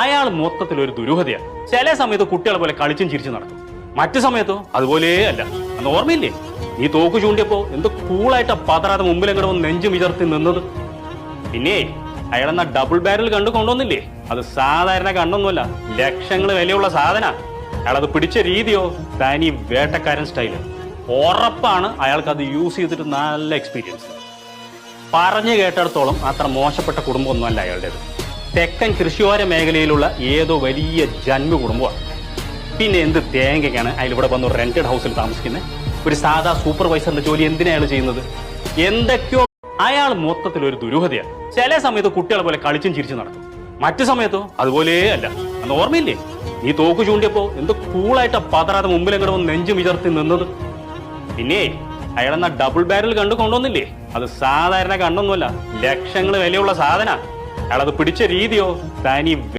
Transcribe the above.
അയാൾ മൊത്തത്തിൽ ഒരു ദുരൂഹതയാണ്. ചില സമയത്ത് കുട്ടികളെ പോലെ കളിച്ചും ചിരിച്ചു നടക്കും, മറ്റു സമയത്തോ അതുപോലെ അല്ല. അന്ന് ഓർമ്മയില്ലേ നീ തോക്ക് ചൂണ്ടിയപ്പോ എന്ത് കൂളായിട്ടാ പതറാതെ മുമ്പിലെങ്ങടെ വന്ന് നെഞ്ചും വിചർത്തി നിന്നത്. പിന്നെ അയാളെന്നാ ഡബിൾ ബാരൽ കണ്ടു കൊണ്ടുവന്നില്ലേ, അത് സാധാരണ കണ്ടൊന്നുമല്ല, ലക്ഷങ്ങൾ വിലയുള്ള സാധന. അയാളത് പിടിച്ച രീതിയോ തനി വേട്ടക്കാരൻ സ്റ്റൈല്. ഉറപ്പാണ് അയാൾക്ക് അത് യൂസ് ചെയ്തിട്ട് നല്ല എക്സ്പീരിയൻസ്. പറഞ്ഞു കേട്ടിടത്തോളം അത്ര മോശപ്പെട്ട കുടുംബമൊന്നുമല്ല അയാളുടേത്. തെക്കൻ കൃഷിയോര മേഖലയിലുള്ള ഏതോ വലിയ ജന്മ കുടുംബമാണ്. പിന്നെ എന്ത് തേങ്ങയ്ക്കാണ് അയാൾ ഇവിടെ വന്ന് റെന്റഡ് ഹൗസിൽ താമസിക്കുന്നത്? ഒരു സാധാ സൂപ്പർവൈസറിന്റെ ജോലി എന്തിനാ അയാൾ ചെയ്യുന്നത്? എന്തൊക്കെയോ അയാൾ മൊത്തത്തിൽ ഒരു ദുരൂഹതയാണ്. ചില സമയത്ത് കുട്ടികളെ പോലെ കളിച്ചും ചിരിച്ചു നടക്കും, മറ്റു സമയത്തോ അതുപോലെ അല്ല. അന്ന് ഓർമ്മയില്ലേ നീ തോക്ക് ചൂണ്ടിയപ്പോ എന്ത് കൂളായിട്ടാ പതറാതെ മുമ്പിലെങ്ങടെ വന്ന് നെഞ്ചും വിചർത്തി നിന്നത്. പിന്നെ അയാളെന്നാ ഡബിൾ ബാരൽ കണ്ടു കൊണ്ടുവന്നില്ലേ, അത് സാധാരണ കണ്ടൊന്നുമല്ല, ലക്ഷങ്ങൾ വിലയുള്ള സാധന. അയാളത് പിടിച്ച രീതിയോ തനി